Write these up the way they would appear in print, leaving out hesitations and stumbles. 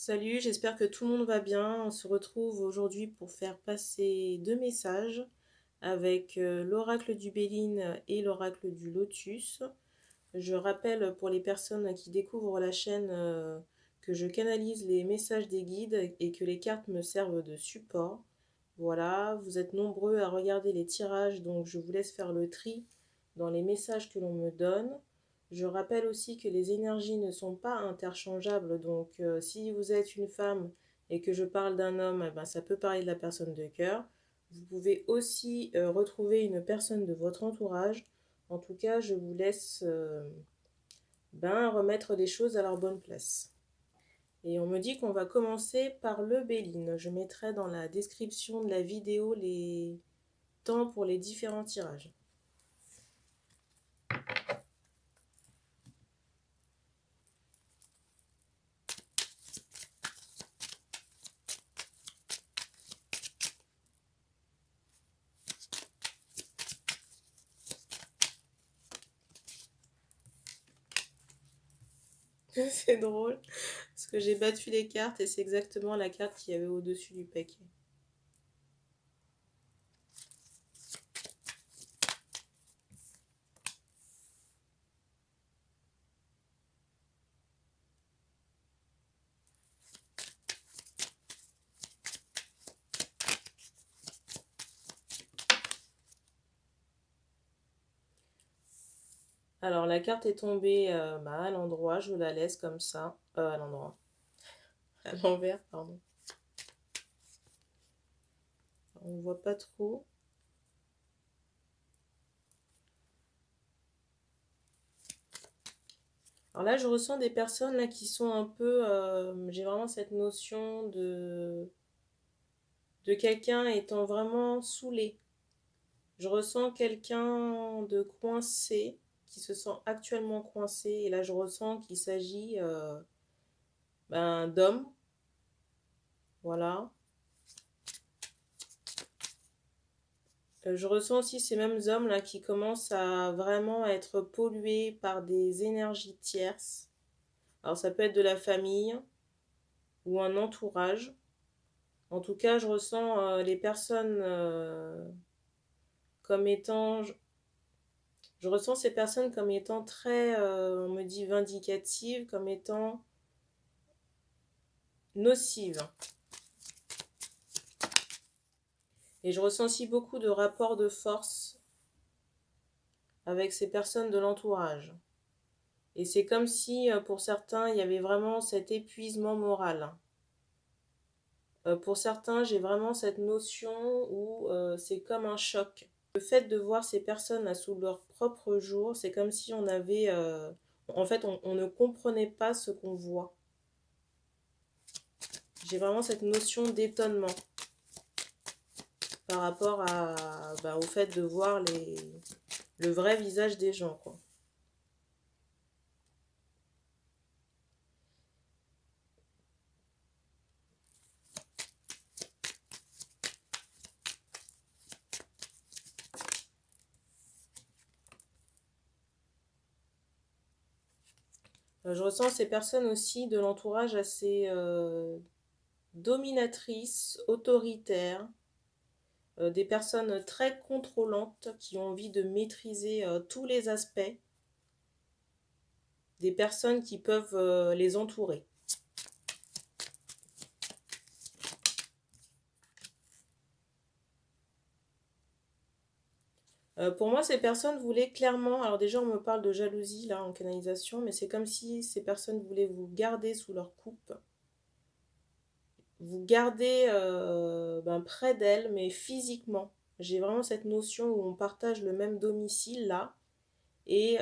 Salut, j'espère que tout le monde va bien. On se retrouve aujourd'hui pour faire passer deux messages avec l'oracle du Béline et l'oracle du Lotus. Je rappelle pour les personnes qui découvrent la chaîne que je canalise les messages des guides et que les cartes me servent de support. Voilà, vous êtes nombreux à regarder les tirages, donc je vous laisse faire le tri dans les messages que l'on me donne. Je rappelle aussi que les énergies ne sont pas interchangeables, donc si vous êtes une femme et que je parle d'un homme, eh ben, ça peut parler de la personne de cœur. Vous pouvez aussi retrouver une personne de votre entourage. En tout cas, je vous laisse remettre des choses à leur bonne place. Et on me dit qu'on va commencer par le Béline. Je mettrai dans la description de la vidéo les temps pour les différents tirages. C'est drôle, parce que j'ai battu les cartes et c'est exactement la carte qu'il y avait au-dessus du paquet. Alors la carte est tombée à l'endroit, je la laisse comme ça, à l'endroit, à l'envers, pardon. On voit pas trop. Alors là, je ressens des personnes là qui sont un peu, j'ai vraiment cette notion de quelqu'un étant vraiment saoulé. Je ressens quelqu'un de coincé, qui se sent actuellement coincé, et là je ressens qu'il s'agit d'hommes, voilà. Je ressens aussi ces mêmes hommes là qui commencent à vraiment être pollués par des énergies tierces. Alors ça peut être de la famille ou un entourage. En tout cas, je ressens les personnes comme étant... Je ressens ces personnes comme étant très, on me dit, vindicatives, comme étant nocives. Et je ressens aussi beaucoup de rapports de force avec ces personnes de l'entourage. Et c'est comme si, pour certains, il y avait vraiment cet épuisement moral. Pour certains, j'ai vraiment cette notion où c'est comme un choc. Le fait de voir ces personnes là sous leur propre jour, c'est comme si on avait... en fait, on ne comprenait pas ce qu'on voit. J'ai vraiment cette notion d'étonnement par rapport au fait de voir le vrai visage des gens, quoi. Je ressens ces personnes aussi de l'entourage assez dominatrices, autoritaires, des personnes très contrôlantes qui ont envie de maîtriser tous les aspects, des personnes qui peuvent les entourer. Pour moi, ces personnes voulaient clairement, alors déjà on me parle de jalousie là en canalisation, mais c'est comme si ces personnes voulaient vous garder sous leur coupe, vous garder près d'elles, mais physiquement. J'ai vraiment cette notion où on partage le même domicile là, et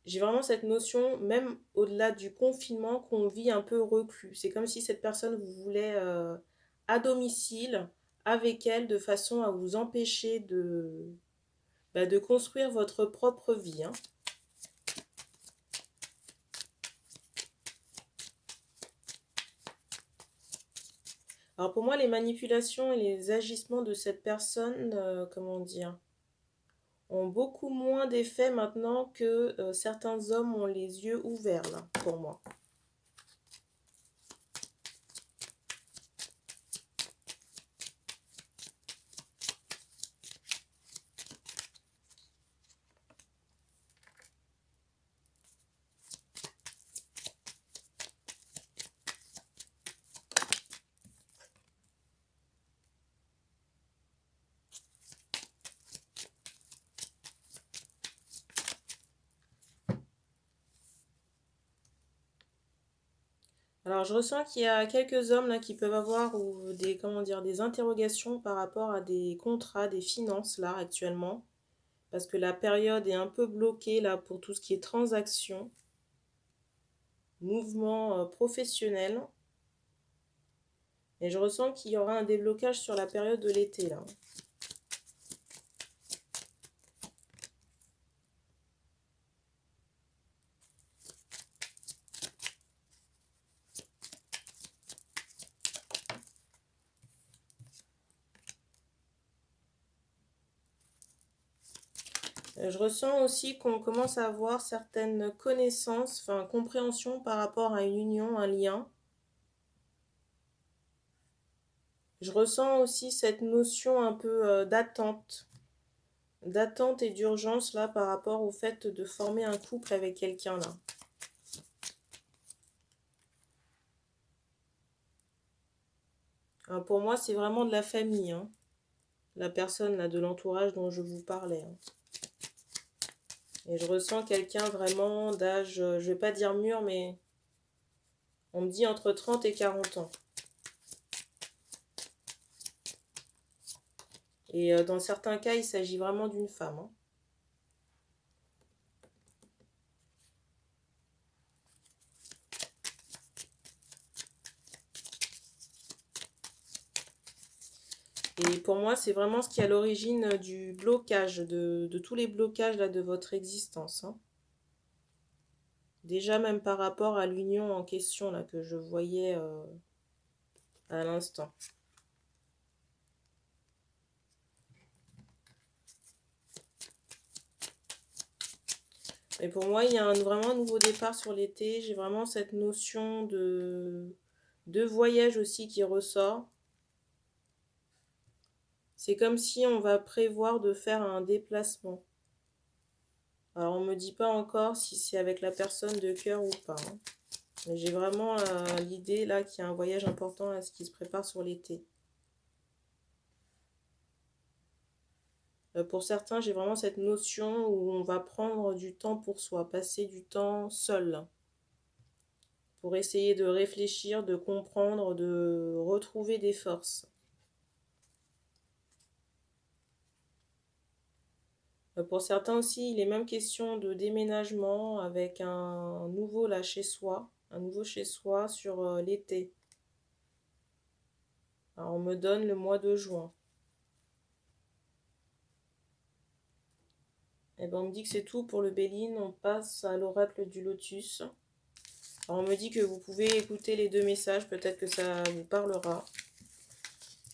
j'ai vraiment cette notion, même au-delà du confinement, qu'on vit un peu reclus. C'est comme si cette personne vous voulait à domicile, avec elle, de façon à vous empêcher de construire votre propre vie. Hein. Alors pour moi, les manipulations et les agissements de cette personne, comment dire, ont beaucoup moins d'effet maintenant que certains hommes ont les yeux ouverts, là, pour moi. Alors, je ressens qu'il y a quelques hommes là qui peuvent avoir ou des, comment dire, des interrogations par rapport à des contrats, des finances là actuellement, parce que la période est un peu bloquée là pour tout ce qui est transactions, mouvement professionnel, et je ressens qu'il y aura un déblocage sur la période de l'été là. Je ressens aussi qu'on commence à avoir certaines connaissances, enfin compréhension par rapport à une union, un lien. Je ressens aussi cette notion un peu d'attente et d'urgence là par rapport au fait de former un couple avec quelqu'un là. Alors, pour moi, c'est vraiment de la famille, hein. La personne là de l'entourage dont je vous parlais, hein. Et je ressens quelqu'un vraiment d'âge, je vais pas dire mûr, mais on me dit entre 30 et 40 ans. Et dans certains cas, il s'agit vraiment d'une femme, hein. Et pour moi, c'est vraiment ce qui est à l'origine du blocage, de tous les blocages là, de votre existence, hein. Déjà même par rapport à l'union en question là, que je voyais à l'instant. Et pour moi, il y a vraiment un nouveau départ sur l'été. J'ai vraiment cette notion de voyage aussi qui ressort. C'est comme si on va prévoir de faire un déplacement. Alors, on ne me dit pas encore si c'est avec la personne de cœur ou pas, hein. Mais j'ai vraiment l'idée là qu'il y a un voyage important à ce qui se prépare sur l'été. Pour certains, j'ai vraiment cette notion où on va prendre du temps pour soi, passer du temps seul, pour essayer de réfléchir, de comprendre, de retrouver des forces. Pour certains aussi, il est même question de déménagement avec un nouveau là chez soi, un nouveau chez soi sur l'été. Alors, on me donne le mois de juin. Et ben on me dit que c'est tout pour le Béline, on passe à l'oracle du lotus. Alors, on me dit que vous pouvez écouter les deux messages, peut-être que ça vous parlera.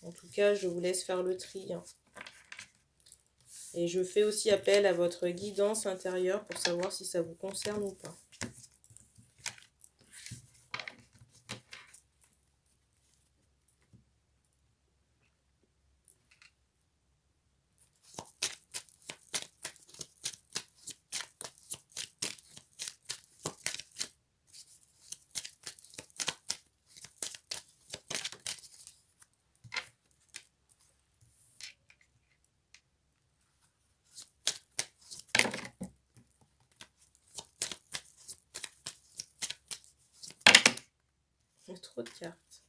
En tout cas, je vous laisse faire le tri, hein. Et je fais aussi appel à votre guidance intérieure pour savoir si ça vous concerne ou pas. Trop de cartes.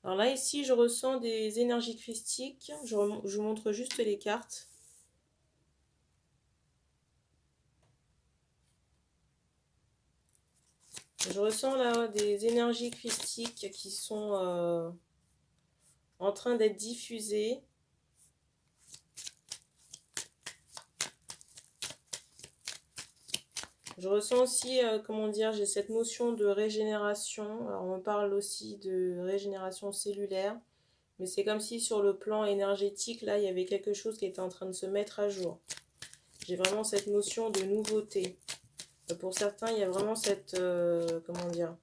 Alors là, ici, je ressens des énergies christiques. Je vous montre juste les cartes. Je ressens là des énergies christiques qui sont en train d'être diffusées. Je ressens aussi, comment dire, j'ai cette notion de régénération. Alors, on me parle aussi de régénération cellulaire. Mais c'est comme si sur le plan énergétique, là, il y avait quelque chose qui était en train de se mettre à jour. J'ai vraiment cette notion de nouveauté. Pour certains, il y a vraiment cette, comment dire,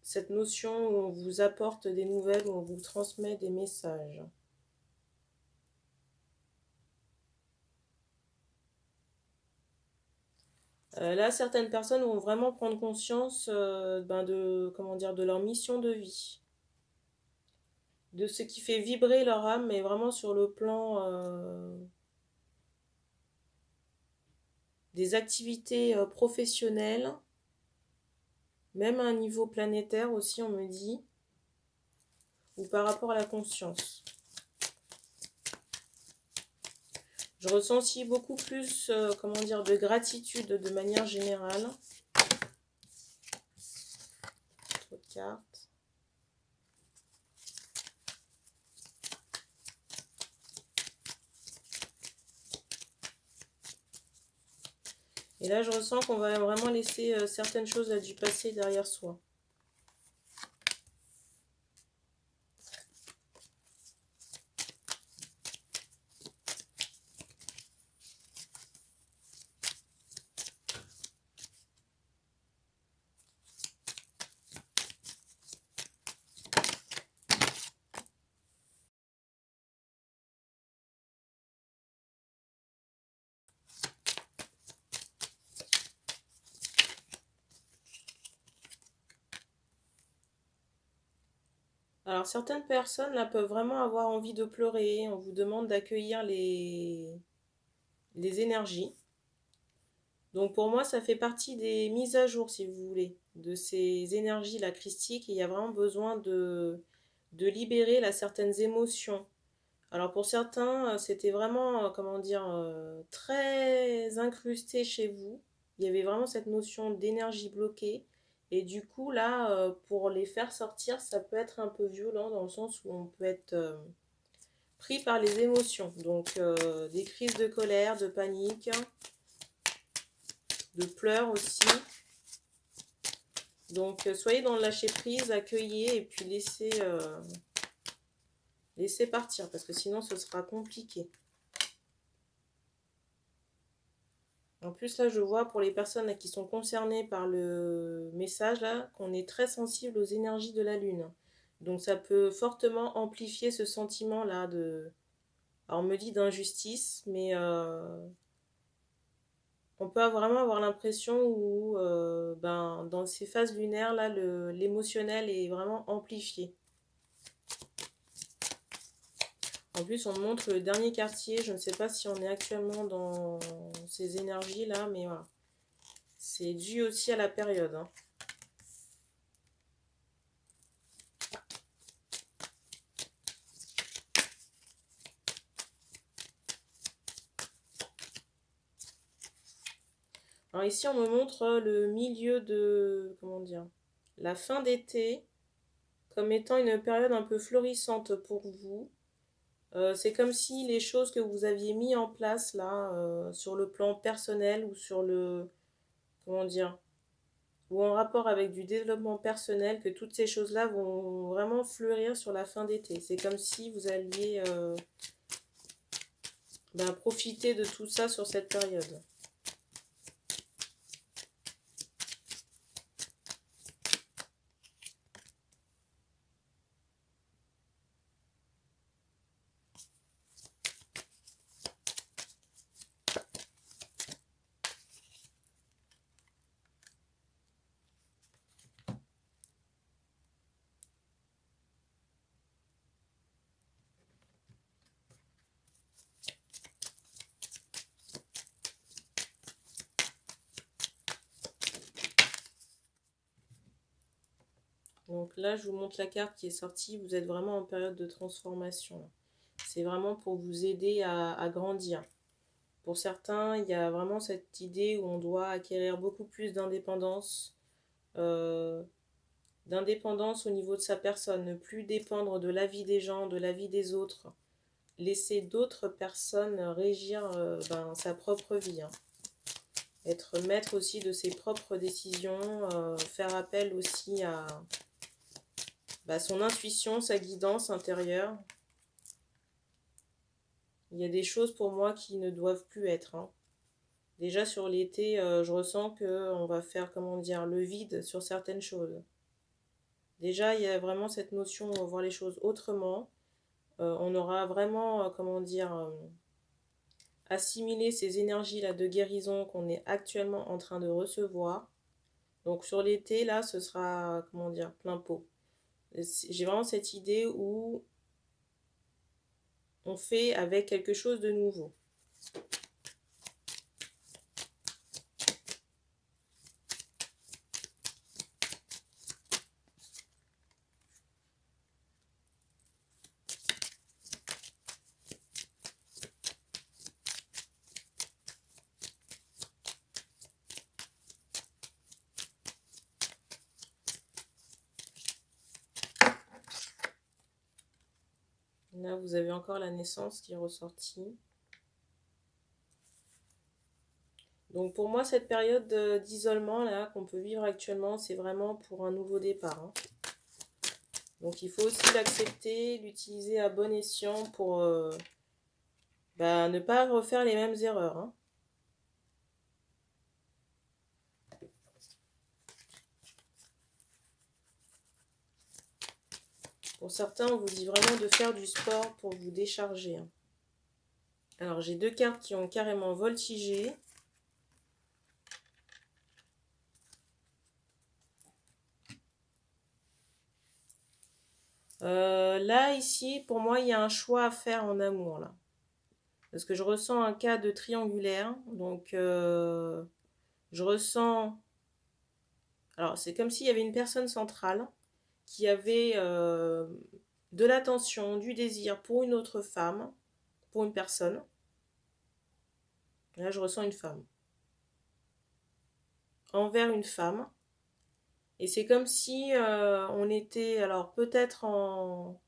cette notion où on vous apporte des nouvelles, où on vous transmet des messages. Là, certaines personnes vont vraiment prendre conscience de, comment dire, de leur mission de vie, de ce qui fait vibrer leur âme, mais vraiment sur le plan des activités professionnelles, même à un niveau planétaire aussi, on me dit, ou par rapport à la conscience. Je ressens aussi beaucoup plus, comment dire, de gratitude de manière générale. Trop de cartes. Et là, je ressens qu'on va vraiment laisser certaines choses du passé derrière soi. Alors, certaines personnes là peuvent vraiment avoir envie de pleurer. On vous demande d'accueillir les énergies. Donc, pour moi, ça fait partie des mises à jour, si vous voulez, de ces énergies-là christiques. Et il y a vraiment besoin de libérer là, certaines émotions. Alors, pour certains, c'était vraiment, comment dire, très incrusté chez vous. Il y avait vraiment cette notion d'énergie bloquée. Et du coup, là, pour les faire sortir, ça peut être un peu violent dans le sens où on peut être pris par les émotions. Donc, des crises de colère, de panique, de pleurs aussi. Donc, soyez dans le lâcher-prise, accueillez et puis laissez partir parce que sinon, ce sera compliqué. En plus, là, je vois pour les personnes là, qui sont concernées par le message, là, qu'on est très sensible aux énergies de la Lune. Donc, ça peut fortement amplifier ce sentiment-là de... Alors, on me dit d'injustice, mais on peut vraiment avoir l'impression où, ben, dans ces phases lunaires, là, l'émotionnel est vraiment amplifié. En plus, on montre le dernier quartier. Je ne sais pas si on est actuellement dans ces énergies-là, mais voilà. C'est dû aussi à la période, hein. Alors ici, on me montre le milieu de, comment dire, la fin d'été comme étant une période un peu florissante pour vous. C'est comme si les choses que vous aviez mis en place là, sur le plan personnel ou sur le, comment dire, ou en rapport avec du développement personnel, que toutes ces choses-là vont vraiment fleurir sur la fin d'été. C'est comme si vous alliez ben, profiter de tout ça sur cette période. Donc là, je vous montre la carte qui est sortie. Vous êtes vraiment en période de transformation. C'est vraiment pour vous aider à grandir. Pour certains, il y a vraiment cette idée où on doit acquérir beaucoup plus d'indépendance. D'indépendance au niveau de sa personne. Ne plus dépendre de l'avis des gens, de l'avis des autres. Laisser d'autres personnes régir ben, sa propre vie, hein. Être maître aussi de ses propres décisions. Faire appel aussi à... bah, son intuition, sa guidance intérieure. Il y a des choses pour moi qui ne doivent plus être, hein. Déjà sur l'été, je ressens qu'on va faire, comment dire, le vide sur certaines choses. Déjà, il y a vraiment cette notion, on va voir les choses autrement. On aura vraiment, comment dire, assimilé ces énergies-là de guérison qu'on est actuellement en train de recevoir. Donc sur l'été, là, ce sera, comment dire, plein pot. J'ai vraiment cette idée où on fait avec quelque chose de nouveau. Là, vous avez encore la naissance qui est ressortie. Donc pour moi, cette période d'isolement là qu'on peut vivre actuellement, c'est vraiment pour un nouveau départ, hein. Donc il faut aussi l'accepter, l'utiliser à bon escient pour ne pas refaire les mêmes erreurs, hein. Pour certains, on vous dit vraiment de faire du sport pour vous décharger, hein. Alors j'ai deux cartes qui ont carrément voltigé. Là, ici, pour moi, il y a un choix à faire en amour, là. Parce que je ressens un cas de triangulaire. Donc, je ressens... Alors, c'est comme s'il y avait une personne centrale qui avait de l'attention, du désir pour une autre femme, pour une personne. Là, je ressens une femme. Envers une femme. Et c'est comme si on était, alors peut-être en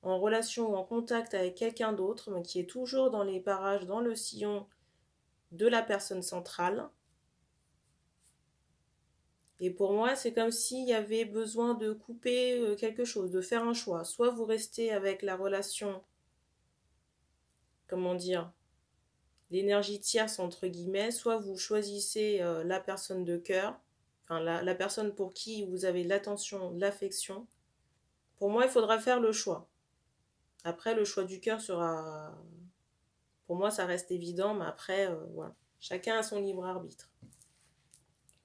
relation ou en contact avec quelqu'un d'autre, mais qui est toujours dans les parages, dans le sillon de la personne centrale. Et pour moi, c'est comme s'il y avait besoin de couper quelque chose, de faire un choix. Soit vous restez avec la relation, comment dire, l'énergie tierce entre guillemets, soit vous choisissez la personne de cœur, enfin la personne pour qui vous avez l'attention, l'affection. Pour moi, il faudra faire le choix. Après, le choix du cœur sera... Pour moi, ça reste évident, mais après, voilà. Chacun a son libre arbitre.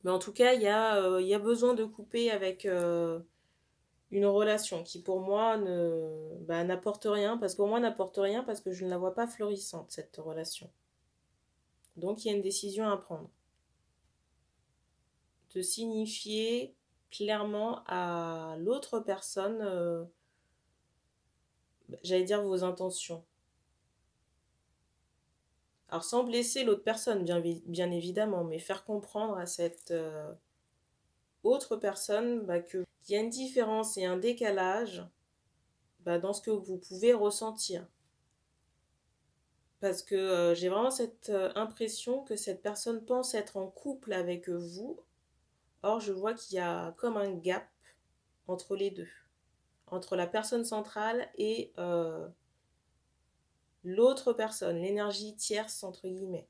Mais en tout cas, il y a besoin de couper avec une relation qui, pour moi, n'apporte rien. Parce que pour moi, n'apporte rien parce que je ne la vois pas florissante, cette relation. Donc, il y a une décision à prendre. De signifier clairement à l'autre personne, j'allais dire vos intentions. Alors sans blesser l'autre personne, bien évidemment, mais faire comprendre à cette autre personne qu'il y a une différence et un décalage dans ce que vous pouvez ressentir. Parce que j'ai vraiment cette impression que cette personne pense être en couple avec vous. Or, je vois qu'il y a comme un gap entre les deux. Entre la personne centrale et l'autre personne, l'énergie tierce, entre guillemets.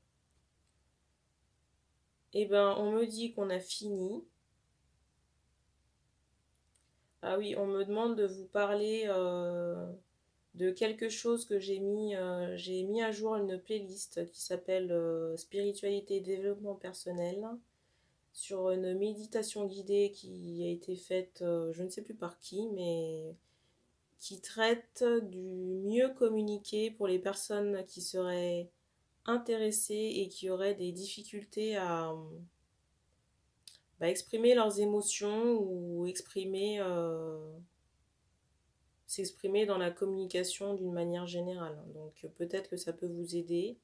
Eh ben, on me dit qu'on a fini. Ah oui, on me demande de vous parler de quelque chose que j'ai mis à jour une playlist qui s'appelle Spiritualité et développement personnel sur une méditation guidée qui a été faite, je ne sais plus par qui, mais qui traite du mieux communiquer pour les personnes qui seraient intéressées et qui auraient des difficultés à exprimer leurs émotions ou s'exprimer dans la communication d'une manière générale. Donc peut-être que ça peut vous aider.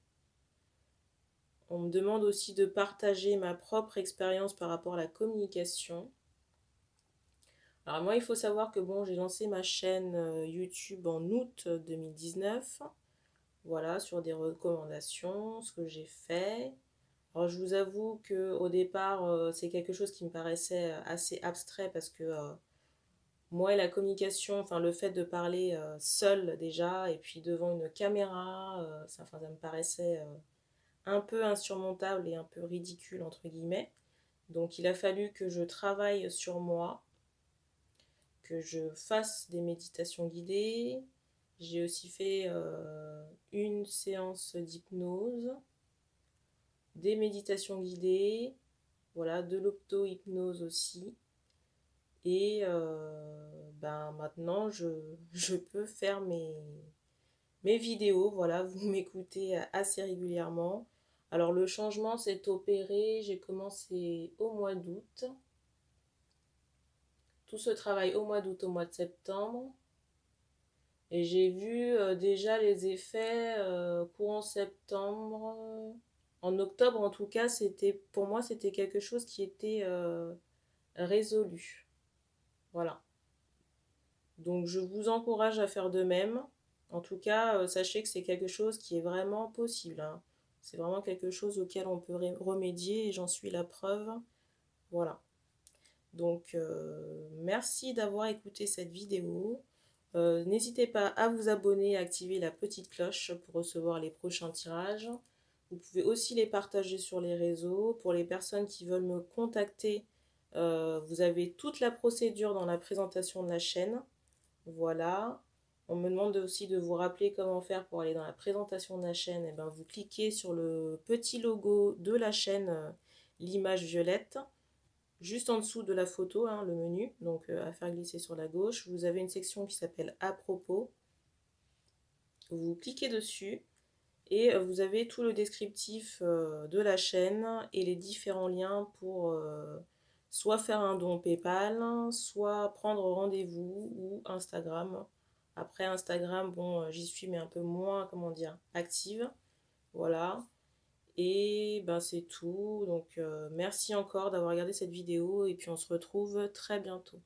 On me demande aussi de partager ma propre expérience par rapport à la communication. Alors moi, il faut savoir que bon, j'ai lancé ma chaîne YouTube en août 2019. Voilà, sur des recommandations, ce que j'ai fait. Alors je vous avoue qu'au départ, c'est quelque chose qui me paraissait assez abstrait parce que moi et la communication, enfin le fait de parler seul déjà et puis devant une caméra, ça me paraissait un peu insurmontable et un peu ridicule entre guillemets. Donc il a fallu que je travaille sur moi, que je fasse des méditations guidées. J'ai aussi fait une séance d'hypnose, des méditations guidées, voilà, de l'auto-hypnose aussi. Et maintenant, je peux faire mes vidéos. Voilà, vous m'écoutez assez régulièrement. Alors, le changement s'est opéré. J'ai commencé au mois d'août. Tout ce travail au mois d'août, au mois de septembre. Et j'ai vu déjà les effets courant septembre. En octobre, en tout cas, pour moi, c'était quelque chose qui était résolu. Voilà. Donc je vous encourage à faire de même. En tout cas, sachez que c'est quelque chose qui est vraiment possible, hein. C'est vraiment quelque chose auquel on peut remédier et j'en suis la preuve. Voilà. Donc, merci d'avoir écouté cette vidéo. N'hésitez pas à vous abonner et à activer la petite cloche pour recevoir les prochains tirages. Vous pouvez aussi les partager sur les réseaux. Pour les personnes qui veulent me contacter, vous avez toute la procédure dans la présentation de la chaîne. Voilà. On me demande aussi de vous rappeler comment faire pour aller dans la présentation de la chaîne. Et ben, vous cliquez sur le petit logo de la chaîne, l'image violette, juste en dessous de la photo, hein, le menu, donc à faire glisser sur la gauche. Vous avez une section qui s'appelle à propos. Vous cliquez dessus et vous avez tout le descriptif de la chaîne et les différents liens pour soit faire un don PayPal, soit prendre rendez-vous ou Instagram. Après Instagram, bon, j'y suis mais un peu moins, comment dire, active. Voilà. Et ben c'est tout. Donc merci encore d'avoir regardé cette vidéo et puis on se retrouve très bientôt.